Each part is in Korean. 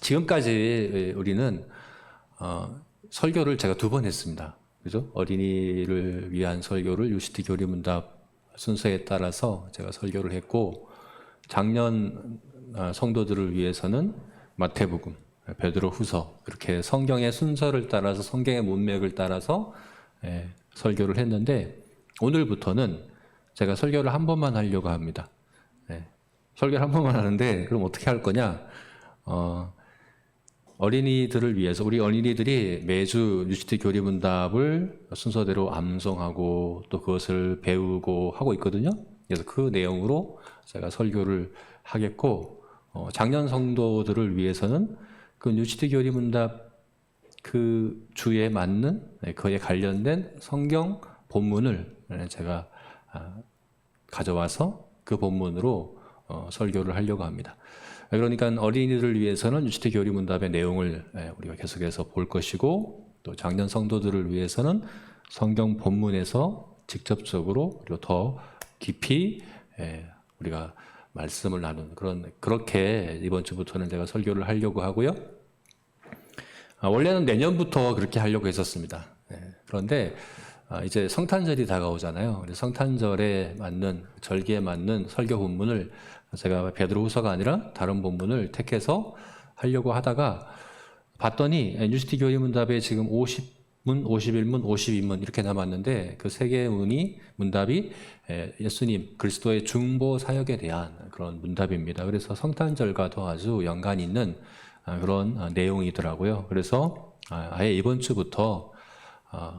지금까지 우리는 설교를 제가 2번 했습니다. 그죠? 어린이를 위한 설교를 UCT 교리문답 순서에 따라서 제가 설교를 했고, 작년 성도들을 위해서는 마태복음, 베드로후서, 이렇게 성경의 순서를 따라서, 성경의 문맥을 따라서 설교를 했는데, 오늘부터는 제가 설교를 한 번만 하려고 합니다. 설교를 한 번만 하는데, 그럼 어떻게 할 거냐? 어린이들을 위해서, 우리 어린이들이 매주 UCT 교리문답을 순서대로 암송하고 또 그것을 배우고 하고 있거든요. 그래서 그 내용으로 제가 설교를 하겠고, 작년 성도들을 위해서는 그 UCT 교리문답 그 주에 맞는, 그에 관련된 성경 본문을 제가 가져와서 그 본문으로 설교를 하려고 합니다. 그러니까 어린이들을 위해서는 UCT 교리문답의 내용을 우리가 계속해서 볼 것이고, 또 작년 성도들을 위해서는 성경 본문에서 직접적으로 그리고 더 깊이 우리가 말씀을 나누는 그렇게 이번 주부터는 제가 설교를 하려고 하고요. 원래는 내년부터 그렇게 하려고 했었습니다. 그런데 이제 성탄절이 다가오잖아요. 성탄절에 맞는, 절기에 맞는 설교 본문을 제가 베드로후서가 아니라 다른 본문을 택해서 하려고 하다가 봤더니 UCT 교리문답에 지금 50문, 51문, 52문 이렇게 남았는데, 그 세 개의 문답이 예수님 그리스도의 중보 사역에 대한 그런 문답입니다. 그래서 성탄절과도 아주 연관이 있는 그런 내용이더라고요. 그래서 아예 이번 주부터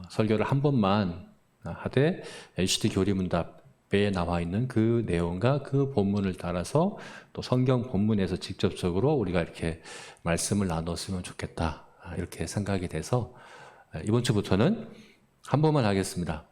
설교를 한 번만 하되 UCT 교리문답에 나와 있는 그 내용과 그 본문을 따라서 또 성경 본문에서 직접적으로 우리가 이렇게 말씀을 나눴으면 좋겠다, 이렇게 생각이 돼서 이번 주부터는 한 번만 하겠습니다.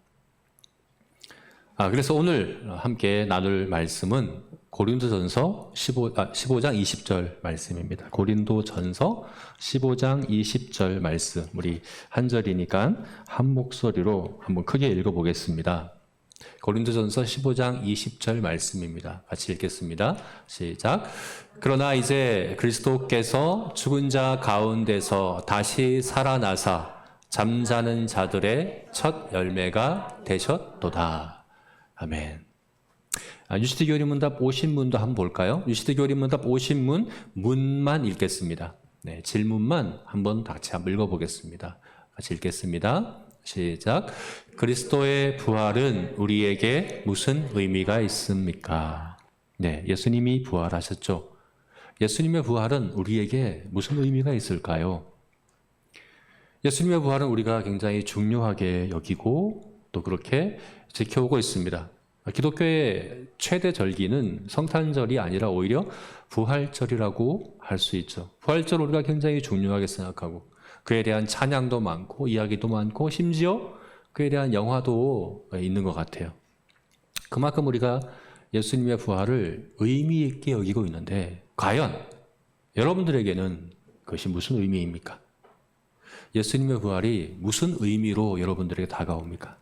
그래서 오늘 함께 나눌 말씀은 고린도전서 15장 20절 말씀입니다. 고린도전서 15장 20절 말씀, 우리 한 절이니까 한 목소리로 한번 크게 읽어보겠습니다. 고린도전서 15장 20절 말씀입니다. 같이 읽겠습니다. 시작. 그러나 이제 그리스도께서 죽은 자 가운데서 다시 살아나사 잠자는 자들의 첫 열매가 되셨도다. 아멘. UCT 교리문답 50문도 한번 볼까요? UCT 교리문답 50문 문만 읽겠습니다. 질문만 한번 같이 한번 읽어보겠습니다. 같이 읽겠습니다. 시작. 그리스도의 부활은 우리에게 무슨 의미가 있습니까? 예수님이 부활하셨죠. 예수님의 부활은 우리에게 무슨 의미가 있을까요? 예수님의 부활은 우리가 굉장히 중요하게 여기고 또 그렇게 지켜오고 있습니다. 기독교의 최대 절기는 성탄절이 아니라 오히려 부활절이라고 할 수 있죠. 부활절 우리가 굉장히 중요하게 생각하고, 그에 대한 찬양도 많고 이야기도 많고 심지어 그에 대한 영화도 있는 것 같아요. 그만큼 우리가 예수님의 부활을 의미 있게 여기고 있는데, 과연 여러분들에게는 그것이 무슨 의미입니까? 예수님의 부활이 무슨 의미로 여러분들에게 다가옵니까?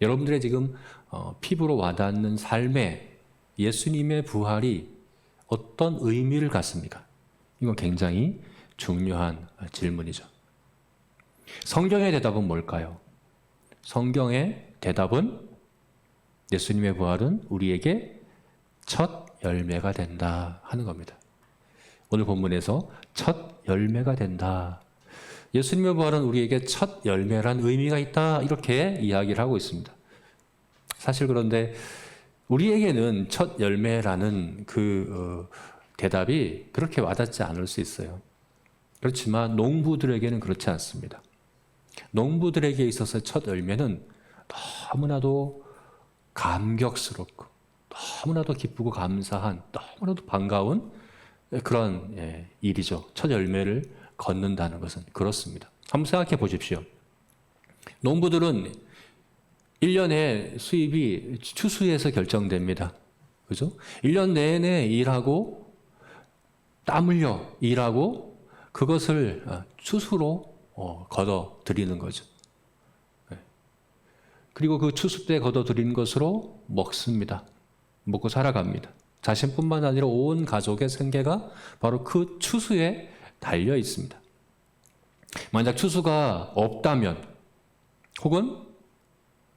여러분들의 지금 피부로 와닿는 삶에 예수님의 부활이 어떤 의미를 갖습니까? 이건 굉장히 중요한 질문이죠. 성경의 대답은 뭘까요? 성경의 대답은 예수님의 부활은 우리에게 첫 열매가 된다 하는 겁니다. 오늘 본문에서 첫 열매가 된다. 예수님의 부활은 우리에게 첫 열매란 의미가 있다, 이렇게 이야기를 하고 있습니다. 사실 그런데 우리에게는 첫 열매라는 그 대답이 그렇게 와닿지 않을 수 있어요. 그렇지만 농부들에게는 그렇지 않습니다. 농부들에게 있어서 첫 열매는 너무나도 감격스럽고 너무나도 기쁘고 감사한, 너무나도 반가운 그런 일이죠. 첫 열매를 걷는다는 것은 그렇습니다. 한번 생각해 보십시오. 농부들은 1년에 수입이 추수에서 결정됩니다. 그죠? 1년 내내 일하고 땀 흘려 일하고 그것을 추수로 걷어 드리는 거죠. 그리고 그 추수 때 걷어 드린 것으로 먹습니다. 먹고 살아갑니다. 자신뿐만 아니라 온 가족의 생계가 바로 그 추수에 달려 있습니다. 만약 추수가 없다면, 혹은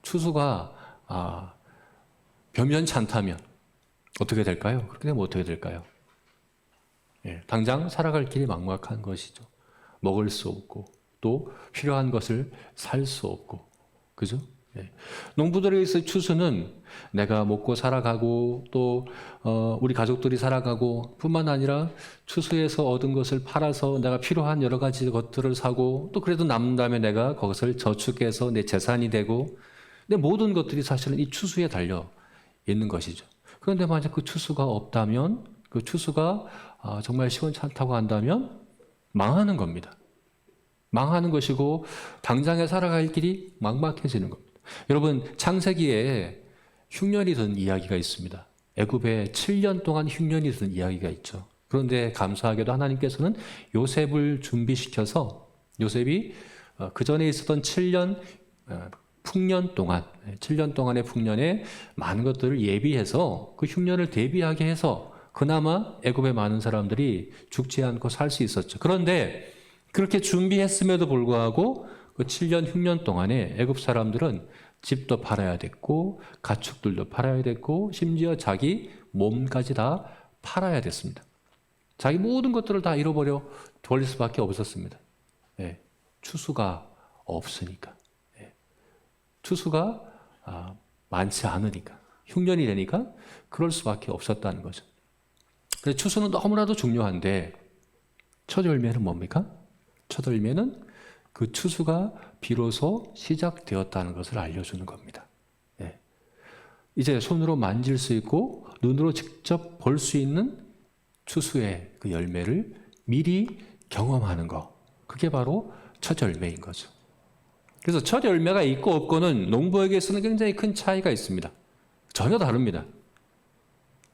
추수가 변변치 않다면 어떻게 될까요? 그렇게 되면 어떻게 될까요? 당장 살아갈 길이 막막한 것이죠. 먹을 수 없고 또 필요한 것을 살 수 없고, 그죠? 농부들에게서 추수는 내가 먹고 살아가고 또 우리 가족들이 살아가고 뿐만 아니라 추수에서 얻은 것을 팔아서 내가 필요한 여러 가지 것들을 사고 또 그래도 남는다면 내가 그것을 저축해서 내 재산이 되고, 내 모든 것들이 사실은 이 추수에 달려 있는 것이죠. 그런데 만약 그 추수가 없다면, 그 추수가 정말 시원찮다고 한다면 망하는 겁니다. 망하는 것이고 당장에 살아갈 길이 막막해지는 겁니다. 여러분, 창세기에 흉년이 든 이야기가 있습니다. 애굽에 7년 동안 흉년이 든 이야기가 있죠. 그런데 감사하게도 하나님께서는 요셉을 준비시켜서 요셉이 그 전에 있었던 7년 풍년 동안, 7년 동안의 풍년에 많은 것들을 예비해서 그 흉년을 대비하게 해서 그나마 애굽의 많은 사람들이 죽지 않고 살 수 있었죠. 그런데 그렇게 준비했음에도 불구하고 그 7년 흉년 동안에 애굽 사람들은 집도 팔아야 됐고 가축들도 팔아야 됐고 심지어 자기 몸까지 다 팔아야 됐습니다. 자기 모든 것들을 다 잃어버려 버릴 수밖에 없었습니다. 추수가 없으니까. 추수가 많지 않으니까, 흉년이 되니까 그럴 수밖에 없었다는 거죠. 그래서 추수는 너무나도 중요한데 첫 열매는 뭡니까? 첫 열매는 그 추수가 비로소 시작되었다는 것을 알려주는 겁니다. 이제 손으로 만질 수 있고 눈으로 직접 볼 수 있는 추수의 그 열매를 미리 경험하는 것, 그게 바로 첫 열매인 거죠. 그래서 첫 열매가 있고 없고는 농부에게서는 굉장히 큰 차이가 있습니다. 전혀 다릅니다.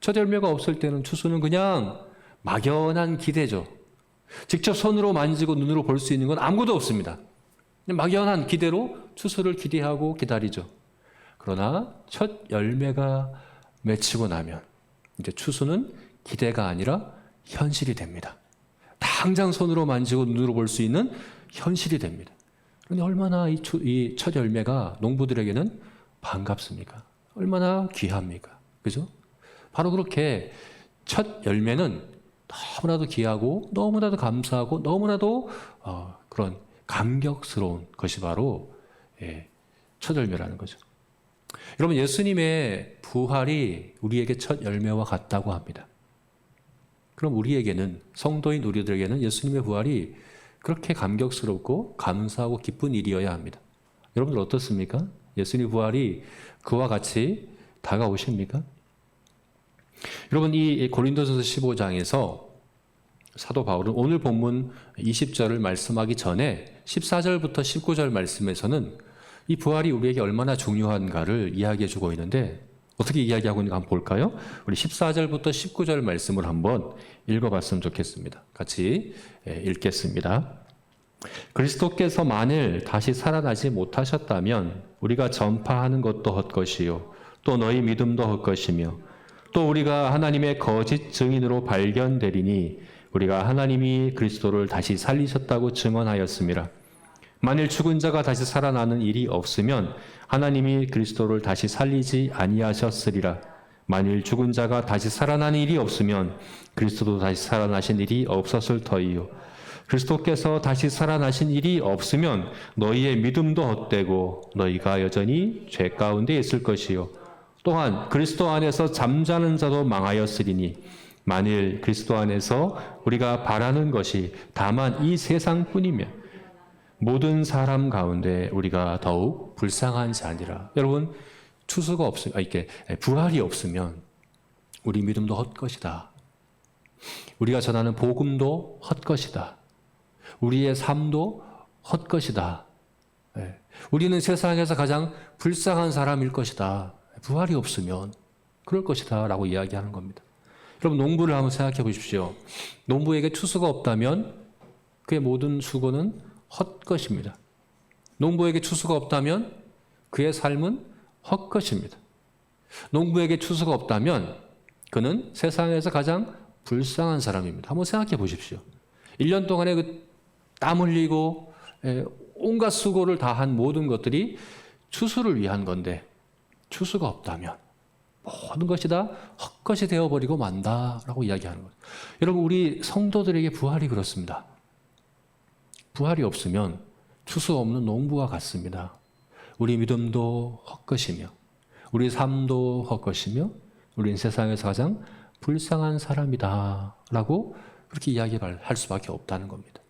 첫 열매가 없을 때는 추수는 그냥 막연한 기대죠. 직접 손으로 만지고 눈으로 볼 수 있는 건 아무것도 없습니다. 막연한 기대로 추수를 기대하고 기다리죠. 그러나 첫 열매가 맺히고 나면 이제 추수는 기대가 아니라 현실이 됩니다. 당장 손으로 만지고 눈으로 볼 수 있는 현실이 됩니다. 그런데 얼마나 이 첫 열매가 농부들에게는 반갑습니까? 얼마나 귀합니까? 그죠? 바로 그렇게 첫 열매는 너무나도 귀하고 너무나도 감사하고 너무나도 그런 감격스러운 것이 바로 첫 열매라는 거죠. 여러분, 예수님의 부활이 우리에게 첫 열매와 같다고 합니다. 그럼 우리에게는, 성도인 우리들에게는 예수님의 부활이 그렇게 감격스럽고 감사하고 기쁜 일이어야 합니다. 여러분들 어떻습니까? 예수님의 부활이 그와 같이 다가오십니까? 여러분, 이 고린도전서 15장에서 사도 바울은 오늘 본문 20절을 말씀하기 전에 14절부터 19절 말씀에서는 이 부활이 우리에게 얼마나 중요한가를 이야기해 주고 있는데, 어떻게 이야기하고 있는가 한번 볼까요? 우리 14절부터 19절 말씀을 한번 읽어봤으면 좋겠습니다. 같이 읽겠습니다. 그리스도께서 만일 다시 살아나지 못하셨다면 우리가 전파하는 것도 헛것이요 또 너희 믿음도 헛것이며 또 우리가 하나님의 거짓 증인으로 발견되리니 우리가 하나님이 그리스도를 다시 살리셨다고 증언하였습니다. 만일 죽은 자가 다시 살아나는 일이 없으면 하나님이 그리스도를 다시 살리지 아니하셨으리라. 만일 죽은 자가 다시 살아나는 일이 없으면 그리스도도 다시 살아나신 일이 없었을 터이요. 그리스도께서 다시 살아나신 일이 없으면 너희의 믿음도 헛되고 너희가 여전히 죄 가운데 있을 것이요. 또한 그리스도 안에서 잠자는 자도 망하였으리니 만일 그리스도 안에서 우리가 바라는 것이 다만 이 세상뿐이면 모든 사람 가운데 우리가 더욱 불쌍한 자니라. 여러분, 추수가 없으면, 부활이 없으면 우리 믿음도 헛것이다. 우리가 전하는 복음도 헛것이다. 우리의 삶도 헛것이다. 우리는 세상에서 가장 불쌍한 사람일 것이다. 부활이 없으면 그럴 것이다 라고 이야기하는 겁니다. 여러분, 농부를 한번 생각해 보십시오. 농부에게 추수가 없다면 그의 모든 수고는 헛것입니다. 농부에게 추수가 없다면 그의 삶은 헛것입니다. 농부에게 추수가 없다면 그는 세상에서 가장 불쌍한 사람입니다. 한번 생각해 보십시오. 1년 동안에 그 땀 흘리고 온갖 수고를 다한 모든 것들이 추수를 위한 건데 추수가 없다면 모든 것이 다 헛것이 되어버리고 만다라고 이야기하는 거예요. 여러분, 우리 성도들에게 부활이 그렇습니다. 부활이 없으면 추수 없는 농부와 같습니다. 우리 믿음도 헛것이며 우리 삶도 헛것이며 우리는 세상에서 가장 불쌍한 사람이다라고 그렇게 이야기할 수밖에 없다는 겁니다.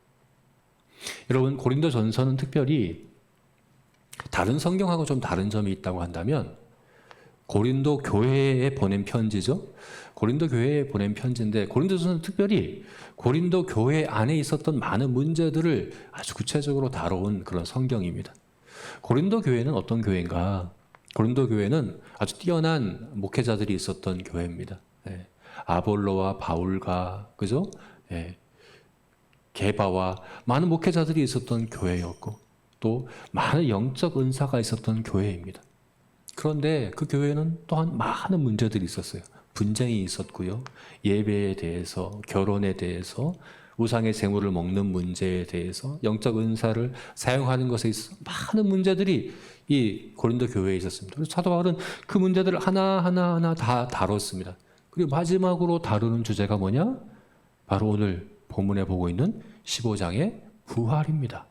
여러분, 고린도전서는 특별히 다른 성경하고 좀 다른 점이 있다고 한다면 고린도 교회에 보낸 편지죠. 고린도 교회에 보낸 편지인데 고린도전서는 특별히 고린도 교회 안에 있었던 많은 문제들을 아주 구체적으로 다뤄온 그런 성경입니다. 고린도 교회는 어떤 교회인가? 고린도 교회는 아주 뛰어난 목회자들이 있었던 교회입니다. 아볼로와 바울과 그죠? 게바와 많은 목회자들이 있었던 교회였고 또 많은 영적 은사가 있었던 교회입니다. 그런데 그 교회는 또한 많은 문제들이 있었어요. 분쟁이 있었고요. 예배에 대해서, 결혼에 대해서, 우상의 제물을 먹는 문제에 대해서, 영적 은사를 사용하는 것에 있어서 많은 문제들이 이 고린도 교회에 있었습니다. 그래서 사도 바울은 그 문제들을 하나하나 다 다뤘습니다. 그리고 마지막으로 다루는 주제가 뭐냐? 바로 오늘 본문에 보고 있는 15장의 부활입니다.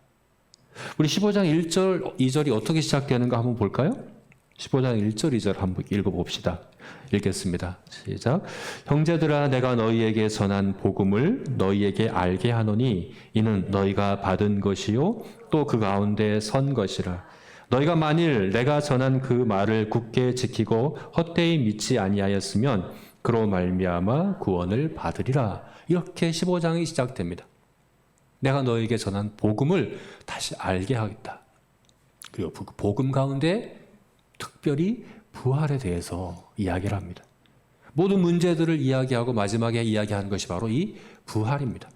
우리 15장 1절, 2절이 어떻게 시작되는가 한번 볼까요? 15장 1절, 2절 한번 읽어봅시다. 읽겠습니다. 시작. 형제들아, 내가 너희에게 전한 복음을 너희에게 알게 하노니 이는 너희가 받은 것이요 또 그 가운데 선 것이라. 너희가 만일 내가 전한 그 말을 굳게 지키고 헛되이 믿지 아니하였으면 그로 말미암아 구원을 받으리라. 이렇게 15장이 시작됩니다. 내가 너희에게 전한 복음을 다시 알게 하겠다. 그리고 그 복음 가운데 특별히 부활에 대해서 이야기를 합니다. 모든 문제들을 이야기하고 마지막에 이야기하는 것이 바로 이 부활입니다.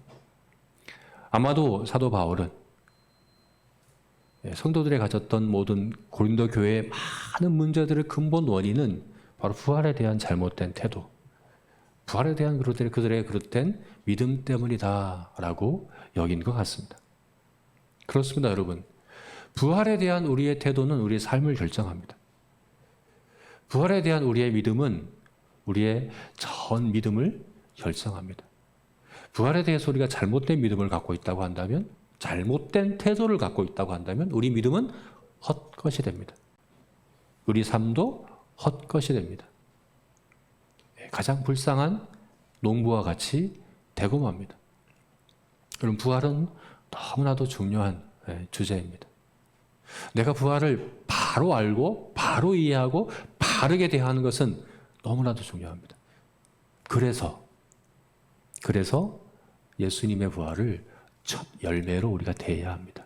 아마도 사도 바울은 성도들이 가졌던 모든 고린도 교회의 많은 문제들의 근본 원인은 바로 부활에 대한 잘못된 태도, 부활에 대한 그들의 그릇된 믿음 때문이다라고 여긴 것 같습니다. 그렇습니다, 여러분. 부활에 대한 우리의 태도는 우리의 삶을 결정합니다. 부활에 대한 우리의 믿음은 우리의 전 믿음을 결정합니다. 부활에 대해서 우리가 잘못된 믿음을 갖고 있다고 한다면, 잘못된 태도를 갖고 있다고 한다면 우리 믿음은 헛것이 됩니다. 우리 삶도 헛것이 됩니다. 가장 불쌍한 농부와 같이 되고 맙니다. 그럼 부활은 너무나도 중요한 주제입니다. 내가 부활을 바로 알고 바로 이해하고 바르게 대하는 것은 너무나도 중요합니다. 그래서 예수님의 부활을 첫 열매로 우리가 대해야 합니다.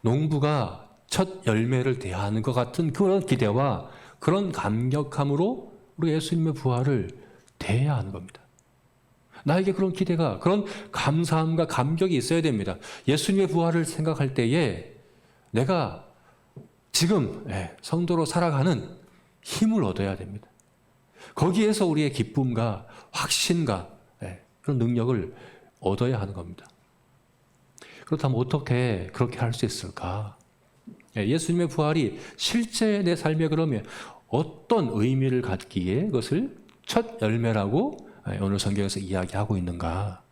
농부가 첫 열매를 대하는 것 같은 그런 기대와 그런 감격함으로 우리 예수님의 부활을 대해야 하는 겁니다. 나에게 그런 기대가, 그런 감사함과 감격이 있어야 됩니다. 예수님의 부활을 생각할 때에 내가 지금 성도로 살아가는 힘을 얻어야 됩니다. 거기에서 우리의 기쁨과 확신과 그런 능력을 얻어야 하는 겁니다. 그렇다면 어떻게 그렇게 할 수 있을까? 예수님의 부활이 실제 내 삶에 그러면 어떤 의미를 갖기에 그것을 첫 열매라고 오늘 성경에서 이야기하고 있는가?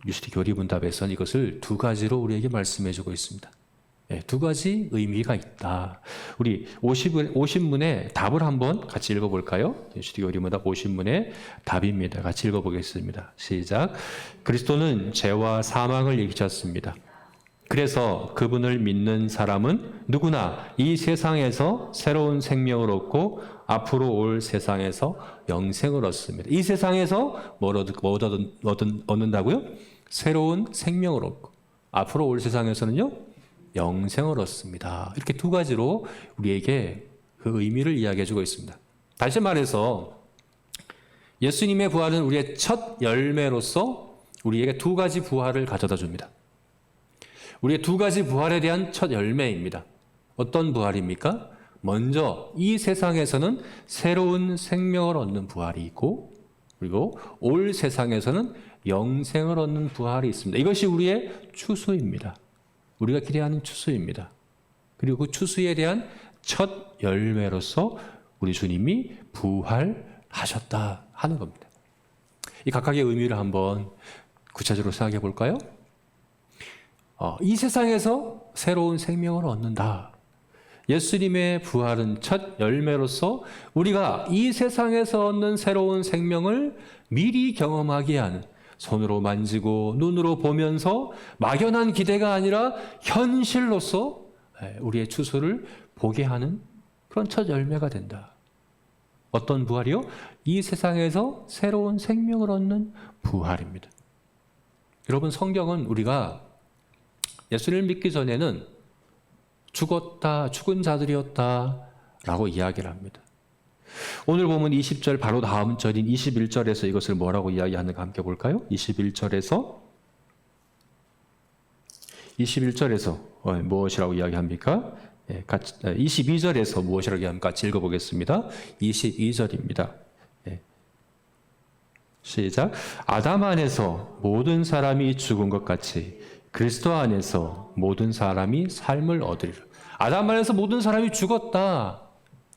유스티 교리문답에서는 이것을 두 가지로 우리에게 말씀해주고 있습니다. 두 가지 의미가 있다. 우리 50문의 답을 한번 같이 읽어볼까요? 유스티 교리문답 50문의 답입니다. 같이 읽어보겠습니다. 시작. 그리스도는 죄와 사망을 이기셨습니다. 그래서 그분을 믿는 사람은 누구나 이 세상에서 새로운 생명을 얻고 앞으로 올 세상에서 영생을 얻습니다. 이 세상에서 뭘 얻는다고요? 새로운 생명을 얻고 앞으로 올 세상에서는요? 영생을 얻습니다. 이렇게 두 가지로 우리에게 그 의미를 이야기해 주고 있습니다. 다시 말해서 예수님의 부활은 우리의 첫 열매로서 우리에게 두 가지 부활을 가져다 줍니다. 우리의 두 가지 부활에 대한 첫 열매입니다. 어떤 부활입니까? 먼저 이 세상에서는 새로운 생명을 얻는 부활이 있고 그리고 올 세상에서는 영생을 얻는 부활이 있습니다. 이것이 우리의 추수입니다. 우리가 기대하는 추수입니다. 그리고 그 추수에 대한 첫 열매로서 우리 주님이 부활하셨다 하는 겁니다. 이 각각의 의미를 한번 구체적으로 생각해 볼까요? 이 세상에서 새로운 생명을 얻는다. 예수님의 부활은 첫 열매로서 우리가 이 세상에서 얻는 새로운 생명을 미리 경험하게 하는, 손으로 만지고 눈으로 보면서 막연한 기대가 아니라 현실로서 우리의 추수를 보게 하는 그런 첫 열매가 된다. 어떤 부활이요? 이 세상에서 새로운 생명을 얻는 부활입니다. 여러분, 성경은 우리가 예수님을 믿기 전에는 죽었다, 죽은 자들이었다 라고 이야기를 합니다. 오늘 보면 20절 바로 다음 절인 21절에서 이것을 뭐라고 이야기하는가 함께 볼까요? 21절에서 무엇이라고 이야기합니까? 22절에서 무엇이라고 이야기합니까? 같이 읽어보겠습니다. 22절입니다. 시작. 아담 안에서 모든 사람이 죽은 것 같이 그리스도 안에서 모든 사람이 삶을 얻으리라. 아담 안에서 모든 사람이 죽었다.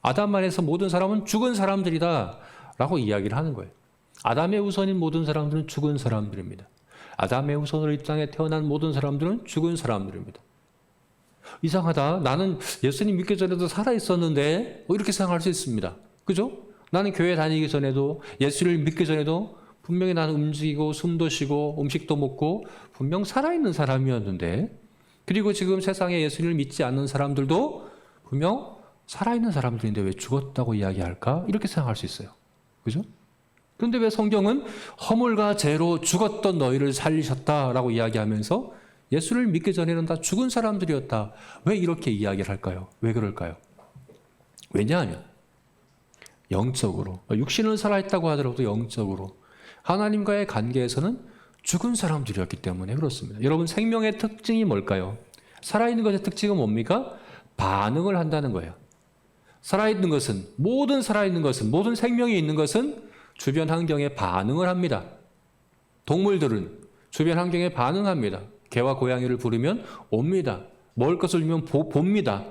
아담 안에서 모든 사람은 죽은 사람들이다 라고 이야기를 하는 거예요. 아담의 후손인 모든 사람들은 죽은 사람들입니다. 아담의 후손으로 이 땅에 태어난 모든 사람들은 죽은 사람들입니다. 이상하다. 나는 예수님 믿기 전에도 살아있었는데 이렇게 생각할 수 있습니다. 그죠? 나는 교회 다니기 전에도 예수를 믿기 전에도 분명히 나는 움직이고 숨도 쉬고 음식도 먹고 분명 살아있는 사람이었는데, 그리고 지금 세상에 예수를 믿지 않는 사람들도 분명 살아있는 사람들인데 왜 죽었다고 이야기할까? 이렇게 생각할 수 있어요. 그죠? 그런데 왜 성경은 허물과 죄로 죽었던 너희를 살리셨다라고 이야기하면서 예수를 믿기 전에는 다 죽은 사람들이었다. 왜 이렇게 이야기를 할까요? 왜 그럴까요? 왜냐하면 영적으로, 육신은 살아있다고 하더라도 영적으로 하나님과의 관계에서는 죽은 사람들이었기 때문에 그렇습니다. 여러분, 생명의 특징이 뭘까요? 살아있는 것의 특징은 뭡니까? 반응을 한다는 거예요. 살아있는 것은, 모든 생명이 있는 것은 주변 환경에 반응을 합니다. 동물들은 주변 환경에 반응합니다. 개와 고양이를 부르면 옵니다. 먹을 것을 주면 봅니다.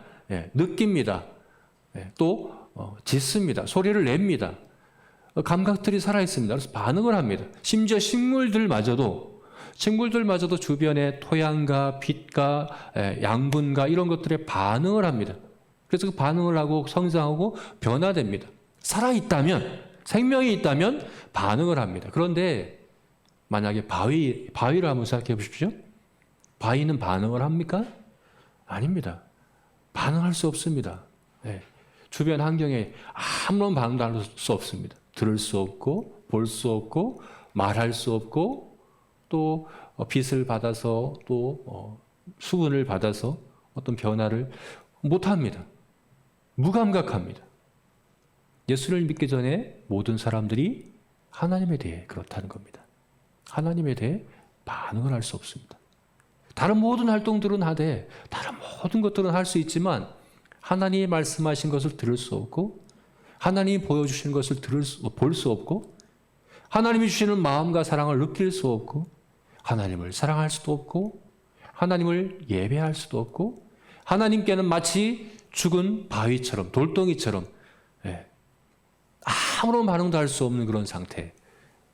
느낍니다. 또 짖습니다. 소리를 냅니다. 감각들이 살아있습니다. 그래서 반응을 합니다. 심지어 식물들마저도 주변의 토양과 빛과 양분과 이런 것들에 반응을 합니다. 그래서 그 반응을 하고 성장하고 변화됩니다. 살아있다면, 생명이 있다면 반응을 합니다. 그런데 만약에 바위를 한번 생각해 보십시오. 바위는 반응을 합니까? 아닙니다. 반응할 수 없습니다. 주변 환경에 아무런 반응도 할 수 없습니다. 들을 수 없고, 볼 수 없고, 말할 수 없고, 또 빛을 받아서, 또 수분을 받아서 어떤 변화를 못합니다. 무감각합니다. 예수를 믿기 전에 모든 사람들이 하나님에 대해 그렇다는 겁니다. 하나님에 대해 반응을 할 수 없습니다. 다른 모든 활동들은 하되, 다른 모든 것들은 할 수 있지만 하나님이 말씀하신 것을 들을 수 없고, 하나님이 보여주시는 것을 볼 수 없고, 하나님이 주시는 마음과 사랑을 느낄 수 없고, 하나님을 사랑할 수도 없고, 하나님을 예배할 수도 없고, 하나님께는 마치 죽은 바위처럼, 돌덩이처럼 아무런 반응도 할 수 없는 그런 상태.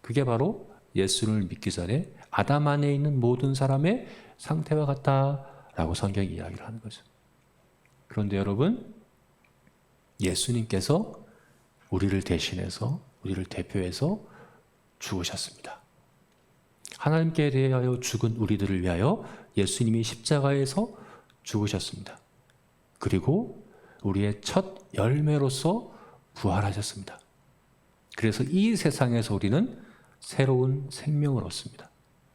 그게 바로 예수를 믿기 전에 아담 안에 있는 모든 사람의 상태와 같다라고 성경이 이야기를 하는 거죠. 그런데 여러분, 예수님께서 우리를 대신해서, 우리를 대표해서 죽으셨습니다. 하나님께 대하여 죽은 우리들을 위하여 예수님이 십자가에서 죽으셨습니다. 그리고 우리의 첫 열매로서 부활하셨습니다. 그래서 이 세상에서 우리는 새로운 생명을 얻습니다.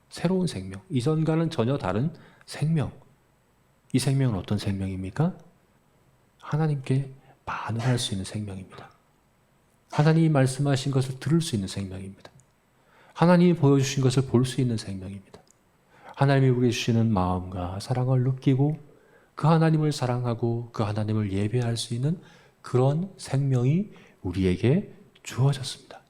새로운 생명. 이전과는 전혀 다른 생명. 이 생명은 어떤 생명입니까? 하나님께 반응할 수 있는 생명입니다. 하나님이 말씀하신 것을 들을 수 있는 생명입니다. 하나님이 보여주신 것을 볼 수 있는 생명입니다. 하나님이 우리에게 주시는 마음과 사랑을 느끼고 그 하나님을 사랑하고 그 하나님을 예배할 수 있는 그런 생명이 우리에게 주어졌습니다.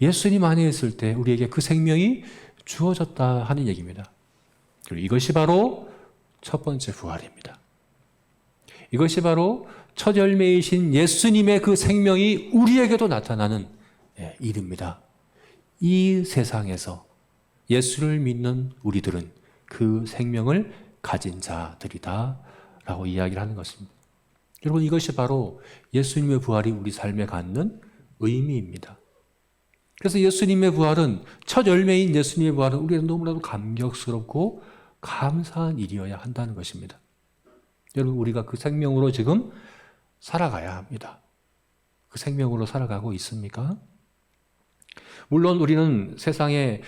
예수님 안에 있을 때 우리에게 그 생명이 주어졌다 하는 얘기입니다. 그리고 이것이 바로 첫 번째 부활입니다. 이것이 바로 첫 열매이신 예수님의 그 생명이 우리에게도 나타나는 일입니다. 이 세상에서 예수를 믿는 우리들은 그 생명을 가진 자들이다 라고 이야기를 하는 것입니다. 여러분, 이것이 바로 예수님의 부활이 우리 삶에 갖는 의미입니다. 그래서 예수님의 부활은, 첫 열매인 예수님의 부활은 우리는 너무나도 감격스럽고 감사한 일이어야 한다는 것입니다. 여러분, 우리가 그 생명으로 지금 살아가야 합니다. 그 생명으로 살아가고 있습니까? 물론 우리는 세상에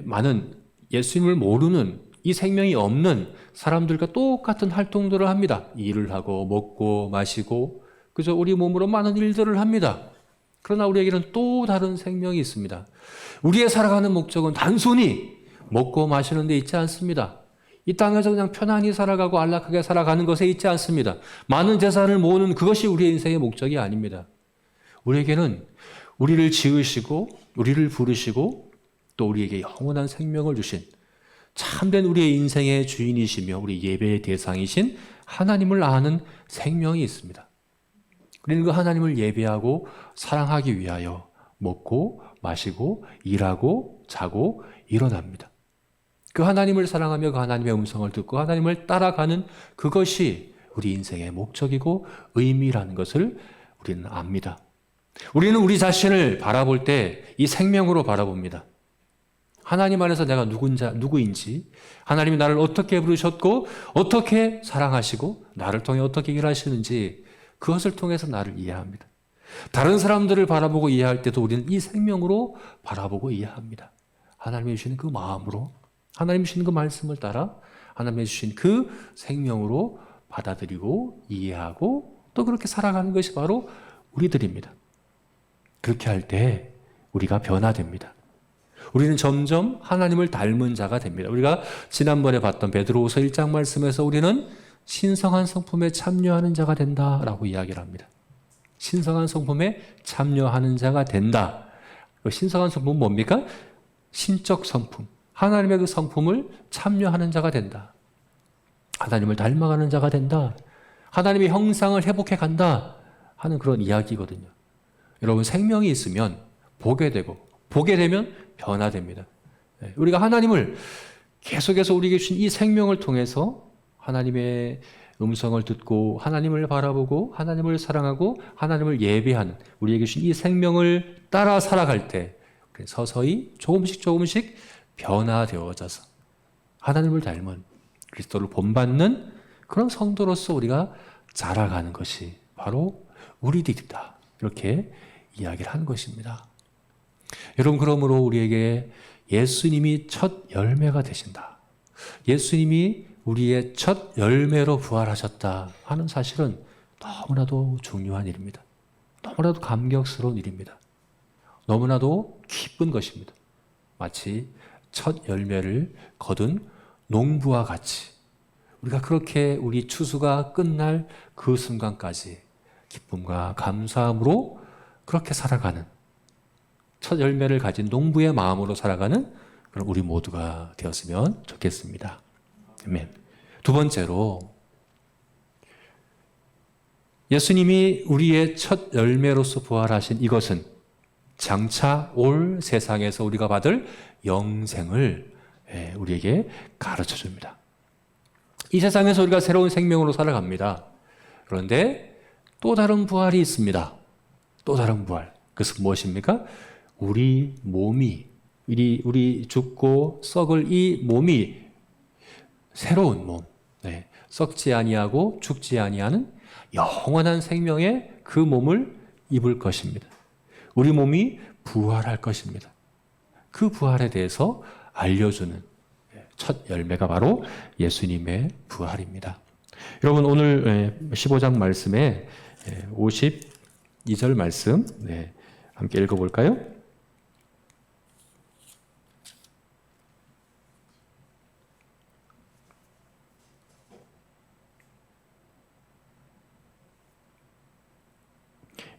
많은 예수님을 모르는, 이 생명이 없는 사람들과 똑같은 활동들을 합니다. 일을 하고 먹고 마시고, 그저 우리 몸으로 많은 일들을 합니다. 그러나 우리에게는 또 다른 생명이 있습니다. 우리의 살아가는 목적은 단순히 먹고 마시는 데 있지 않습니다. 이 땅에서 그냥 편안히 살아가고 안락하게 살아가는 것에 있지 않습니다. 많은 재산을 모으는 그것이 우리의 인생의 목적이 아닙니다. 우리에게는 우리를 지으시고 우리를 부르시고 또 우리에게 영원한 생명을 주신 참된 우리의 인생의 주인이시며 우리 예배의 대상이신 하나님을 아는 생명이 있습니다. 우리는 그 하나님을 예배하고 사랑하기 위하여 먹고 마시고 일하고 자고 일어납니다. 그 하나님을 사랑하며 그 하나님의 음성을 듣고 하나님을 따라가는 그것이 우리 인생의 목적이고 의미라는 것을 우리는 압니다. 우리는 우리 자신을 바라볼 때 이 생명으로 바라봅니다. 하나님 안에서 내가 누구인지, 하나님이 나를 어떻게 부르셨고 어떻게 사랑하시고 나를 통해 어떻게 일하시는지 그것을 통해서 나를 이해합니다. 다른 사람들을 바라보고 이해할 때도 우리는 이 생명으로 바라보고 이해합니다. 하나님이 주시는 그 마음으로, 하나님이 주시는 그 말씀을 따라 하나님이 주신 그 생명으로 받아들이고 이해하고 또 그렇게 살아가는 것이 바로 우리들입니다. 그렇게 할 때 우리가 변화됩니다. 우리는 점점 하나님을 닮은 자가 됩니다. 우리가 지난번에 봤던 베드로후서 1장 말씀에서 우리는 신성한 성품에 참여하는 자가 된다라고 이야기를 합니다. 신성한 성품에 참여하는 자가 된다. 신성한 성품은 뭡니까? 신적 성품. 하나님의 그 성품을 참여하는 자가 된다. 하나님을 닮아가는 자가 된다. 하나님의 형상을 회복해 간다 하는 그런 이야기거든요. 여러분, 생명이 있으면 보게 되고 보게 되면 변화됩니다. 우리가 하나님을 계속해서 우리에게 주신 이 생명을 통해서 하나님의 음성을 듣고 하나님을 바라보고 하나님을 사랑하고 하나님을 예배하는 우리에게 주신 이 생명을 따라 살아갈 때 서서히 조금씩 변화되어져서 하나님을 닮은 그리스도를 본받는 그런 성도로서 우리가 자라가는 것이 바로 우리들이다. 이렇게 이야기를 하는 것입니다. 여러분, 그러므로 우리에게 예수님이 첫 열매가 되신다. 예수님이 우리의 첫 열매로 부활하셨다 하는 사실은 너무나도 중요한 일입니다. 너무나도 감격스러운 일입니다. 너무나도 기쁜 것입니다. 마치 첫 열매를 거둔 농부와 같이 우리가 그렇게 우리 추수가 끝날 그 순간까지 기쁨과 감사함으로 그렇게 살아가는 첫 열매를 가진 농부의 마음으로 살아가는 그런 우리 모두가 되었으면 좋겠습니다. 아멘. 두 번째로 예수님이 우리의 첫 열매로서 부활하신 이것은 장차 올 세상에서 우리가 받을 영생을 우리에게 가르쳐 줍니다. 이 세상에서 우리가 새로운 생명으로 살아갑니다. 그런데 또 다른 부활이 있습니다. 또 다른 부활. 그것은 무엇입니까? 우리 몸이, 우리 죽고 썩을 이 몸이 새로운 몸, 썩지 아니하고 죽지 아니하는 영원한 생명의 그 몸을 입을 것입니다. 우리 몸이 부활할 것입니다. 그 부활에 대해서 알려주는 첫 열매가 바로 예수님의 부활입니다. 여러분, 오늘 15장 말씀에 52절 말씀 함께 읽어볼까요?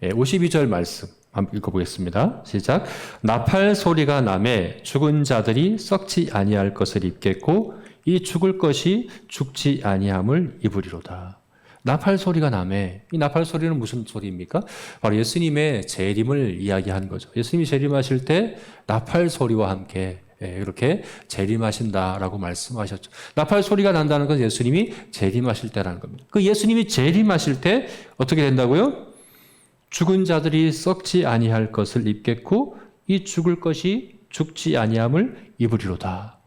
예, 52절 말씀 한번 읽어보겠습니다. 시작. 나팔 소리가 나매 죽은 자들이 썩지 아니할 것을 입겠고 이 죽을 것이 죽지 아니함을 입으리로다. 나팔 소리가 나매, 이 나팔 소리는 무슨 소리입니까? 바로 예수님의 재림을 이야기하는 거죠. 예수님이 재림하실 때 나팔 소리와 함께 이렇게 재림하신다라고 말씀하셨죠. 나팔 소리가 난다는 건 예수님이 재림하실 때라는 겁니다. 그 예수님이 재림하실 때 어떻게 된다고요? 죽은 자들이 썩지 아니할 것을 입겠고 이 죽을 것이 죽지 아니함을 입으리로다.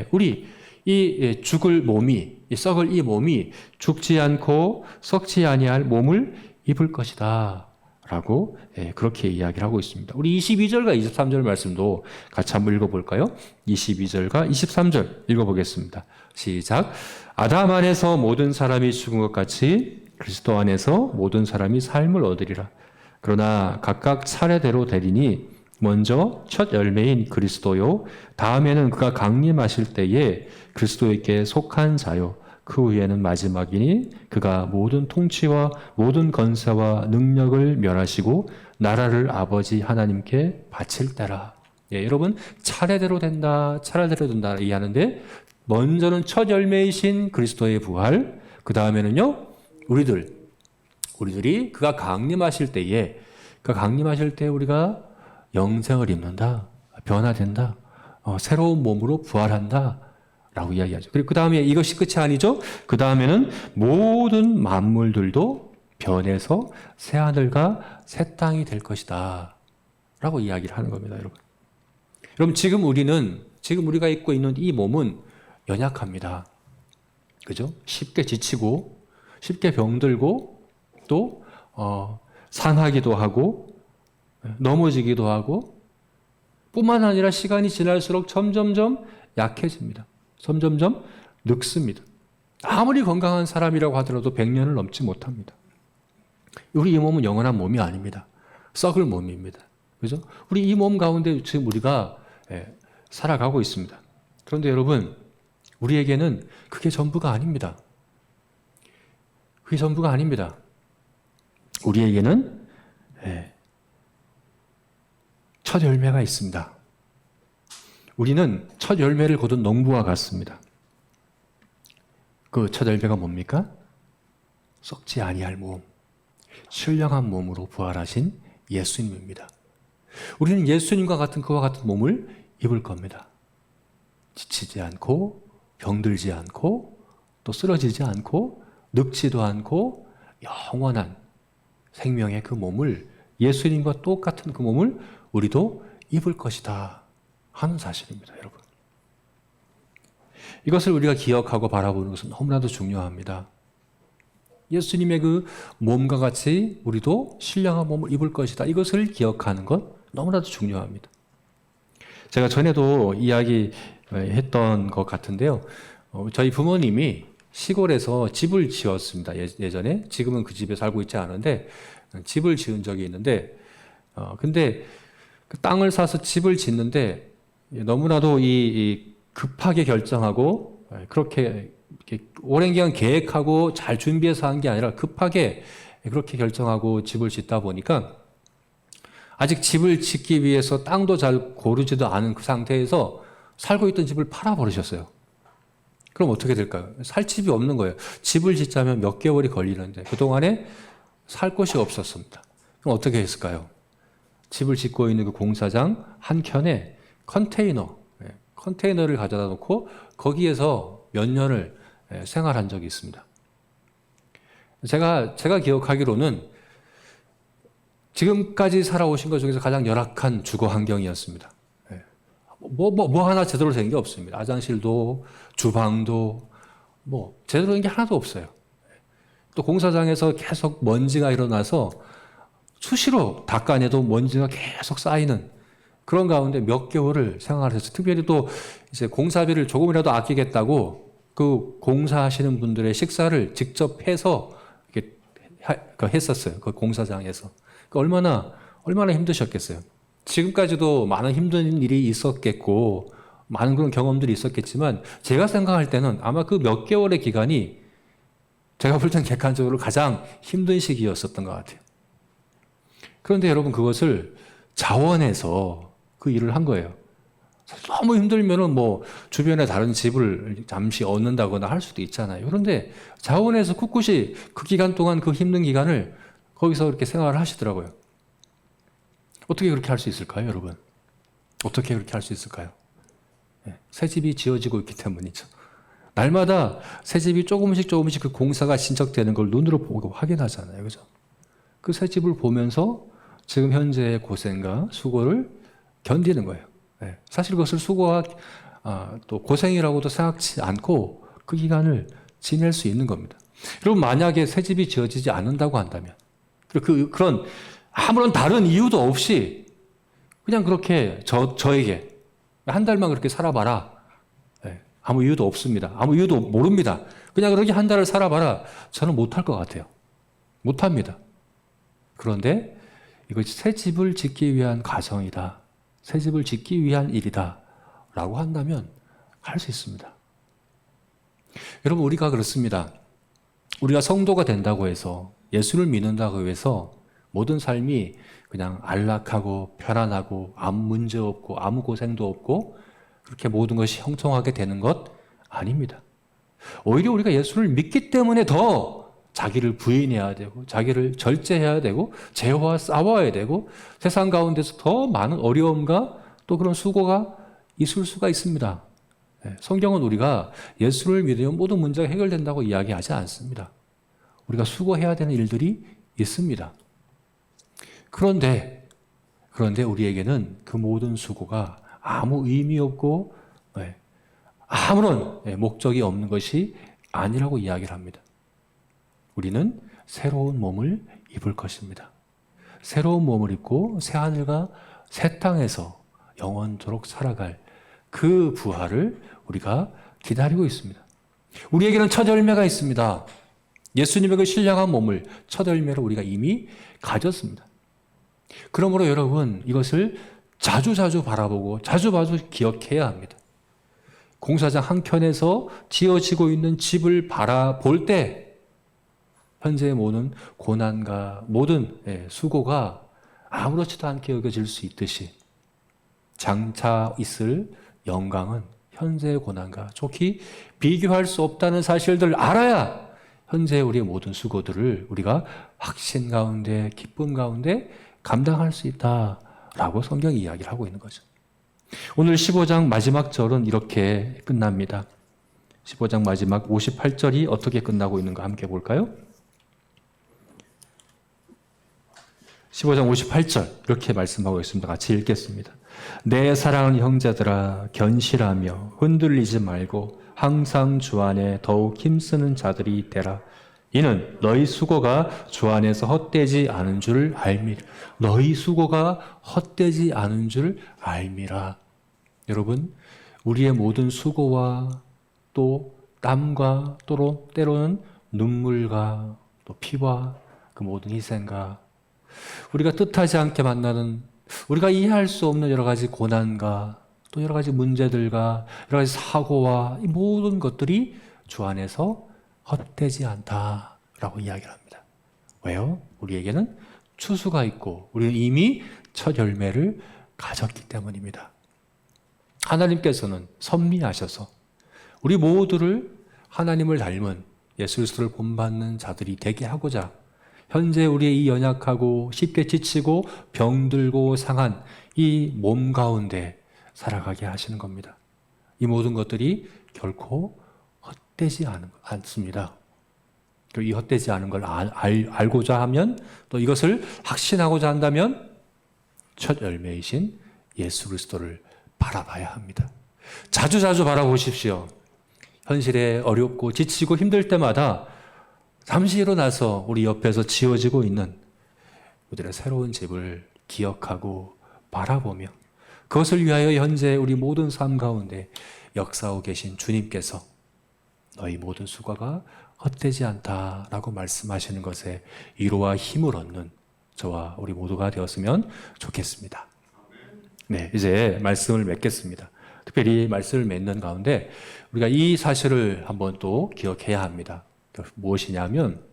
우리 이 죽을 몸이, 이 썩을 이 몸이 죽지 않고 썩지 아니할 몸을 입을 것이다 라고 그렇게 이야기를 하고 있습니다. 우리 22절과 23절 말씀도 같이 한번 읽어볼까요? 22절과 23절 읽어보겠습니다. 시작. 아담 안에서 모든 사람이 죽은 것 같이 그리스도 안에서 모든 사람이 삶을 얻으리라. 그러나 각각 차례대로 되리니 먼저 첫 열매인 그리스도요, 다음에는 그가 강림하실 때에 그리스도에게 속한 자요, 그 후에는 마지막이니 그가 모든 통치와 모든 권세와 능력을 멸하시고 나라를 아버지 하나님께 바칠 때라. 여러분, 차례대로 된다, 차례대로 된다 이해하는데, 먼저는 첫 열매이신 그리스도의 부활, 그 다음에는요, 우리들이 그가 강림하실 때에, 그가 강림하실 때 우리가 영생을 입는다, 변화된다, 새로운 몸으로 부활한다 라고 이야기하죠. 그리고 그 다음에 이것이 끝이 아니죠. 그 다음에는 모든 만물들도 변해서 새하늘과 새 땅이 될 것이다 라고 이야기를 하는 겁니다, 여러분. 여러분, 지금 우리가 입고 있는 이 몸은 연약합니다. 그죠? 쉽게 지치고, 쉽게 병들고, 또, 상하기도 하고, 넘어지기도 하고, 뿐만 아니라 시간이 지날수록 점점점 약해집니다. 점점점 늙습니다. 아무리 건강한 사람이라고 하더라도 100년을 넘지 못합니다. 우리 이 몸은 영원한 몸이 아닙니다. 썩을 몸입니다. 그죠? 우리 이 몸 가운데 지금 우리가 살아가고 있습니다. 그런데 여러분, 우리에게는 그게 전부가 아닙니다. 그게 전부가 아닙니다. 우리에게는 첫 열매가 있습니다. 우리는 첫 열매를 거둔 농부와 같습니다. 그 첫 열매가 뭡니까? 썩지 아니할 몸, 신령한 몸으로 부활하신 예수님입니다. 우리는 예수님과 같은 그와 같은 몸을 입을 겁니다. 지치지 않고, 병들지 않고, 또 쓰러지지 않고, 늙지도 않고, 영원한 생명의 그 몸을, 예수님과 똑같은 그 몸을 우리도 입을 것이다 하는 사실입니다, 여러분. 이것을 우리가 기억하고 바라보는 것은 너무나도 중요합니다. 예수님의 그 몸과 같이 우리도 신령한 몸을 입을 것이다. 이것을 기억하는 것 너무나도 중요합니다. 제가 전에도 이야기했던 것 같은데요. 저희 부모님이 시골에서 집을 지었습니다. 예전에. 지금은 그 집에 살고 있지 않은데 집을 지은 적이 있는데 근데 그 땅을 사서 집을 짓는데 너무나도 이 급하게 결정하고 그렇게 오랜 기간 계획하고 잘 준비해서 한 게 아니라 급하게 그렇게 결정하고 집을 짓다 보니까 아직 집을 짓기 위해서 땅도 잘 고르지도 않은 그 상태에서 살고 있던 집을 팔아버리셨어요. 그럼 어떻게 될까요? 살 집이 없는 거예요. 집을 짓자면 몇 개월이 걸리는데 그동안에 살 곳이 없었습니다. 그럼 어떻게 했을까요? 집을 짓고 있는 그 공사장 한켠에 컨테이너를 가져다 놓고 거기에서 몇 년을 생활한 적이 있습니다. 제가 기억하기로는 지금까지 살아오신 것 중에서 가장 열악한 주거 환경이었습니다. 뭐 하나 제대로 된 게 없습니다. 화장실도, 주방도, 제대로 된 게 하나도 없어요. 또 공사장에서 계속 먼지가 일어나서 수시로 닦아내도 먼지가 계속 쌓이는 그런 가운데 몇 개월을 생활했어요. 특별히 또 이제 공사비를 조금이라도 아끼겠다고 그 공사하시는 분들의 식사를 직접 해서 이렇게 했었어요. 그 공사장에서. 얼마나 힘드셨겠어요. 지금까지도 많은 힘든 일이 있었겠고 많은 그런 경험들이 있었겠지만 제가 생각할 때는 아마 그 몇 개월의 기간이 제가 볼 땐 객관적으로 가장 힘든 시기였었던 것 같아요. 그런데 여러분 그것을 자원해서 그 일을 한 거예요. 너무 힘들면은 뭐 주변에 다른 집을 잠시 얻는다거나 할 수도 있잖아요. 그런데 자원해서 꿋꿋이 그 기간 동안 그 힘든 기간을 거기서 이렇게 생활을 하시더라고요. 어떻게 그렇게 할 수 있을까요, 여러분? 어떻게 그렇게 할 수 있을까요? 새 집이 지어지고 있기 때문이죠. 날마다 새 집이 조금씩 그 공사가 진척되는 걸 눈으로 보고 확인하잖아요. 그죠? 그 새 집을 보면서 지금 현재의 고생과 수고를 견디는 거예요. 사실 그것을 수고와 또 고생이라고도 생각지 않고 그 기간을 지낼 수 있는 겁니다. 여러분, 만약에 새 집이 지어지지 않는다고 한다면, 그런 아무런 다른 이유도 없이 그냥 그렇게 저에게 한 달만 그렇게 살아봐라. 아무 이유도 없습니다. 아무 이유도 모릅니다. 그냥 그렇게 한 달을 살아봐라. 저는 못할 것 같아요. 못합니다. 그런데 이것이 새 집을 짓기 위한 과정이다. 새 집을 짓기 위한 일이다. 라고 한다면 할 수 있습니다. 여러분, 우리가 그렇습니다. 우리가 성도가 된다고 해서, 예수를 믿는다고 해서 모든 삶이 그냥 안락하고 편안하고 아무 문제 없고 아무 고생도 없고 그렇게 모든 것이 형통하게 되는 것 아닙니다. 오히려 우리가 예수를 믿기 때문에 더 자기를 부인해야 되고 자기를 절제해야 되고 죄와 싸워야 되고 세상 가운데서 더 많은 어려움과 또 그런 수고가 있을 수가 있습니다. 성경은 우리가 예수를 믿으면 모든 문제가 해결된다고 이야기하지 않습니다. 우리가 수고해야 되는 일들이 있습니다. 그런데 우리에게는 그 모든 수고가 아무 의미 없고 아무런 목적이 없는 것이 아니라고 이야기를 합니다. 우리는 새로운 몸을 입을 것입니다. 새로운 몸을 입고 새 하늘과 새 땅에서 영원토록 살아갈 그 부활을 우리가 기다리고 있습니다. 우리에게는 첫 열매가 있습니다. 예수님의 그 신령한 몸을 첫 열매로 우리가 이미 가졌습니다. 그러므로 여러분, 이것을 자주 바라보고 자주 기억해야 합니다. 공사장 한켠에서 지어지고 있는 집을 바라볼 때 현재의 모든 고난과 모든 수고가 아무렇지도 않게 여겨질 수 있듯이 장차 있을 영광은 현재의 고난과 좋게 비교할 수 없다는 사실들을 알아야 현재 우리의 모든 수고들을 우리가 확신 가운데 기쁨 가운데 감당할 수 있다라고 성경이 이야기를 하고 있는 거죠. 오늘 15장 마지막 절은 이렇게 끝납니다. 15장 마지막 58절이 어떻게 끝나고 있는가 함께 볼까요? 15장 58절 이렇게 말씀하고 있습니다. 같이 읽겠습니다. 내 사랑하는 형제들아, 견실하며 흔들리지 말고 항상 주 안에 더욱 힘쓰는 자들이 되라. 이는 너희 수고가 주 안에서 헛되지 않은 줄 알미라. 너희 수고가 헛되지 않은 줄 알미라. 여러분, 우리의 모든 수고와 또 땀과 또 때로는 눈물과 또 피와 그 모든 희생과 우리가 뜻하지 않게 만나는 우리가 이해할 수 없는 여러 가지 고난과 또 여러 가지 문제들과 여러 가지 사고와 이 모든 것들이 주 안에서 헛되지 않다라고 이야기를 합니다. 왜요? 우리에게는 추수가 있고 우리는 이미 첫 열매를 가졌기 때문입니다. 하나님께서는 섭리하셔서 우리 모두를 하나님을 닮은 예수 그리스도를 본받는 자들이 되게 하고자 현재 우리의 이 연약하고 쉽게 지치고 병들고 상한 이 몸 가운데 살아가게 하시는 겁니다. 이 모든 것들이 결코 헛되지 않습니다. 이 헛되지 않은 걸 알고자 하면 또 이것을 확신하고자 한다면 첫 열매이신 예수 그리스도를 바라봐야 합니다. 자주 바라보십시오. 현실에 어렵고 지치고 힘들 때마다 잠시 일어나서 우리 옆에서 지어지고 있는 우리의 새로운 집을 기억하고 바라보며 그것을 위하여 현재 우리 모든 삶 가운데 역사하고 계신 주님께서 너희 모든 수고가 헛되지 않다라고 말씀하시는 것에 위로와 힘을 얻는 저와 우리 모두가 되었으면 좋겠습니다. 네, 이제 말씀을 맺겠습니다. 특별히 말씀을 맺는 가운데 우리가 이 사실을 한번 또 기억해야 합니다. 무엇이냐면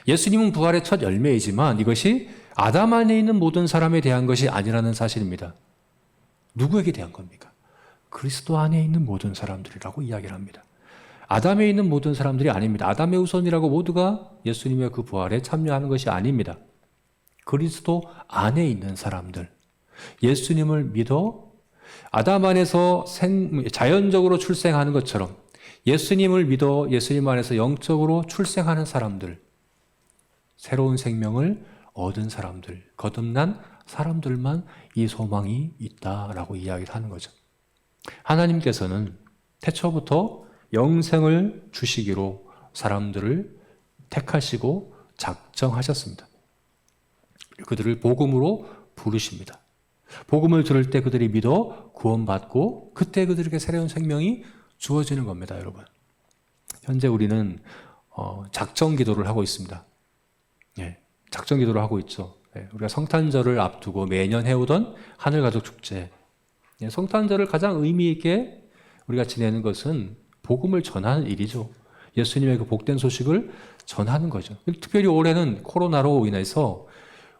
예수님은 부활의 첫 열매이지만 이것이 아담 안에 있는 모든 사람에 대한 것이 아니라는 사실입니다. 누구에게 대한 겁니까? 그리스도 안에 있는 모든 사람들이라고 이야기를 합니다. 아담에 있는 모든 사람들이 아닙니다. 아담의 후손이라고 모두가 예수님의 그 부활에 참여하는 것이 아닙니다. 그리스도 안에 있는 사람들, 예수님을 믿어 아담 안에서 자연적으로 출생하는 것처럼 예수님을 믿어 예수님 안에서 영적으로 출생하는 사람들, 새로운 생명을 얻은 사람들, 거듭난 사람들만 이 소망이 있다라고 이야기를 하는 거죠. 하나님께서는 태초부터 영생을 주시기로 사람들을 택하시고 작정하셨습니다. 그들을 복음으로 부르십니다. 복음을 들을 때 그들이 믿어 구원받고 그때 그들에게 새로운 생명이 주어지는 겁니다, 여러분. 현재 우리는 작정 기도를 하고 있습니다. 예, 작정 기도를 하고 있죠. 예, 우리가 성탄절을 앞두고 매년 해오던 하늘가족 축제. 예, 성탄절을 가장 의미 있게 우리가 지내는 것은 복음을 전하는 일이죠. 예수님의 그 복된 소식을 전하는 거죠. 특별히 올해는 코로나로 인해서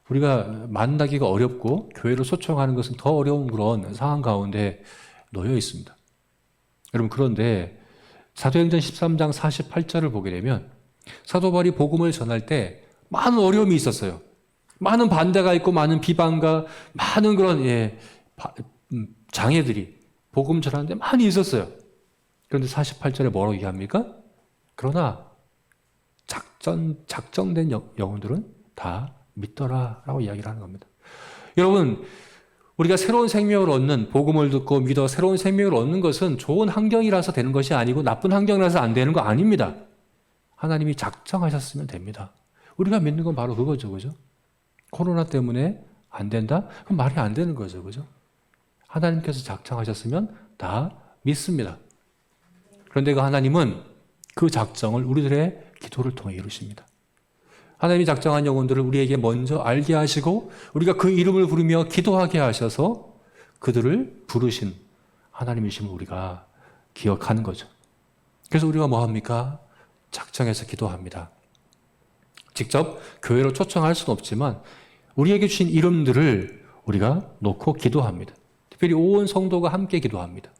우리가 만나기가 어렵고 교회를 초청하는 것은 더 어려운 그런 상황 가운데 놓여 있습니다. 여러분, 그런데 사도행전 13장 48절을 보게 되면 사도 바울이 복음을 전할 때 많은 어려움이 있었어요. 많은 반대가 있고 많은 비방과 많은 그런 장애들이 복음 전하는데 많이 있었어요. 그런데 48절에 뭐라고 얘기합니까? 그러나 작정된 영혼들은 다 믿더라라고 이야기를 하는 겁니다. 여러분, 우리가 새로운 생명을 얻는, 복음을 듣고 믿어 새로운 생명을 얻는 것은 좋은 환경이라서 되는 것이 아니고 나쁜 환경이라서 안 되는 거 아닙니다. 하나님이 작정하셨으면 됩니다. 우리가 믿는 건 바로 그거죠, 그죠? 코로나 때문에 안 된다? 그럼 말이 안 되는 거죠, 그죠? 하나님께서 작정하셨으면 다 믿습니다. 그런데 그 하나님은 그 작정을 우리들의 기도를 통해 이루십니다. 하나님이 작정한 영혼들을 우리에게 먼저 알게 하시고 우리가 그 이름을 부르며 기도하게 하셔서 그들을 부르신 하나님이심을 우리가 기억하는 거죠. 그래서 우리가 뭐 합니까? 작정해서 기도합니다. 직접 교회로 초청할 수는 없지만 우리에게 주신 이름들을 우리가 놓고 기도합니다. 특별히 온 성도가 함께 기도합니다.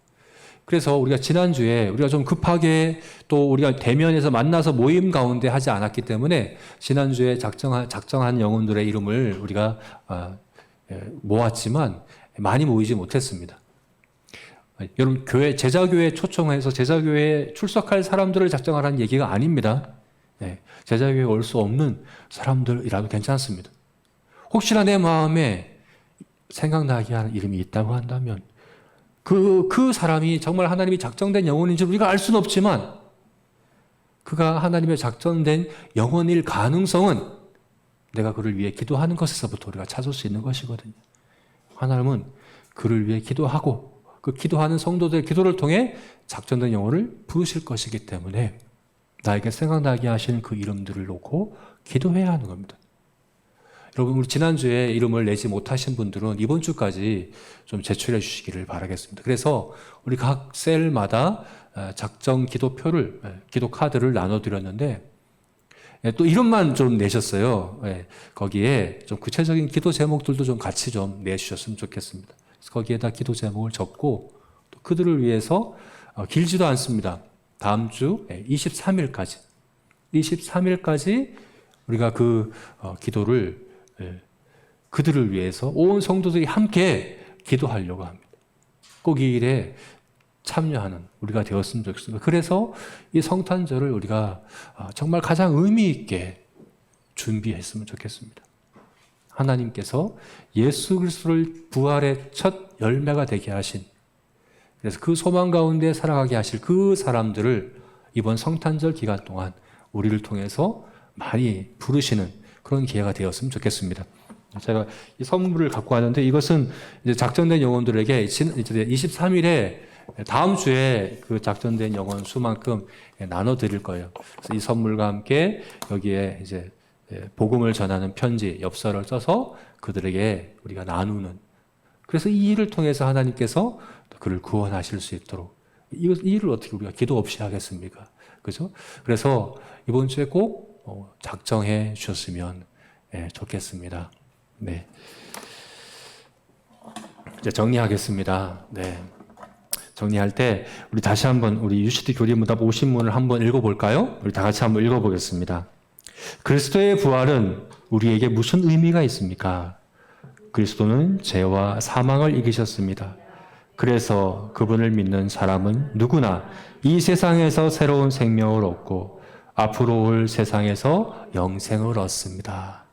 그래서 우리가 지난주에 우리가 좀 급하게 또 우리가 대면에서 만나서 모임 가운데 하지 않았기 때문에 지난주에 작정한 영혼들의 이름을 우리가 모았지만 많이 모이지 못했습니다. 여러분, 제자교회 초청해서 제자교회에 출석할 사람들을 작정하라는 얘기가 아닙니다. 제자교회에 올 수 없는 사람들이라도 괜찮습니다. 혹시나 내 마음에 생각나게 하는 이름이 있다고 한다면 그 사람이 정말 하나님이 작정된 영혼인지 우리가 알 수는 없지만 그가 하나님의 작정된 영혼일 가능성은 내가 그를 위해 기도하는 것에서부터 우리가 찾을 수 있는 것이거든요. 하나님은 그를 위해 기도하고 그 기도하는 성도들의 기도를 통해 작정된 영혼을 부르실 것이기 때문에 나에게 생각나게 하시는 그 이름들을 놓고 기도해야 하는 겁니다. 여러분, 우리 지난주에 이름을 내지 못하신 분들은 이번 주까지 좀 제출해 주시기를 바라겠습니다. 그래서 우리 각 셀마다 작정 기도표를, 기도 카드를 나눠드렸는데 또 이름만 좀 내셨어요. 거기에 좀 구체적인 기도 제목들도 좀 같이 좀 내주셨으면 좋겠습니다. 그래서 거기에다 기도 제목을 적고 또 그들을 위해서 길지도 않습니다. 다음 주 23일까지 우리가 그 기도를 그들을 위해서 온 성도들이 함께 기도하려고 합니다. 꼭 이 일에 참여하는 우리가 되었으면 좋겠습니다. 그래서 이 성탄절을 우리가 정말 가장 의미 있게 준비했으면 좋겠습니다. 하나님께서 예수 그리스도를 부활의 첫 열매가 되게 하신, 그래서 그 소망 가운데 살아가게 하실 그 사람들을 이번 성탄절 기간 동안 우리를 통해서 많이 부르시는 그런 기회가 되었으면 좋겠습니다. 제가 이 선물을 갖고 왔는데 이것은 이제 작정된 영혼들에게 이제 23일에 다음 주에 그 작정된 영혼 수만큼 나눠 드릴 거예요. 그래서 이 선물과 함께 여기에 이제 복음을 전하는 편지, 엽서를 써서 그들에게 우리가 나누는, 그래서 이 일을 통해서 하나님께서 그를 구원하실 수 있도록, 이 일을 어떻게 우리가 기도 없이 하겠습니까? 그죠? 그래서 이번 주에 꼭 작정해 주셨으면 좋겠습니다. 네. 이제 정리하겠습니다. 네. 정리할 때 우리 다시 한번 우리 UCT 교리문답 50문을 한번 읽어볼까요? 우리 다 같이 한번 읽어보겠습니다. 그리스도의 부활은 우리에게 무슨 의미가 있습니까? 그리스도는 죄와 사망을 이기셨습니다. 그래서 그분을 믿는 사람은 누구나 이 세상에서 새로운 생명을 얻고 앞으로 올 세상에서 영생을 얻습니다.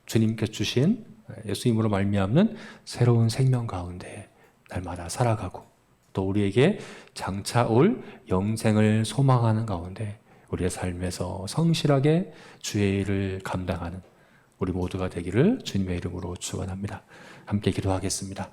주님께서 주신 예수님으로 말미암는 새로운 생명 가운데 날마다 살아가고 또 우리에게 장차 올 영생을 소망하는 가운데 우리의 삶에서 성실하게 주의 일을 감당하는 우리 모두가 되기를 주님의 이름으로 축원합니다. 함께 기도하겠습니다.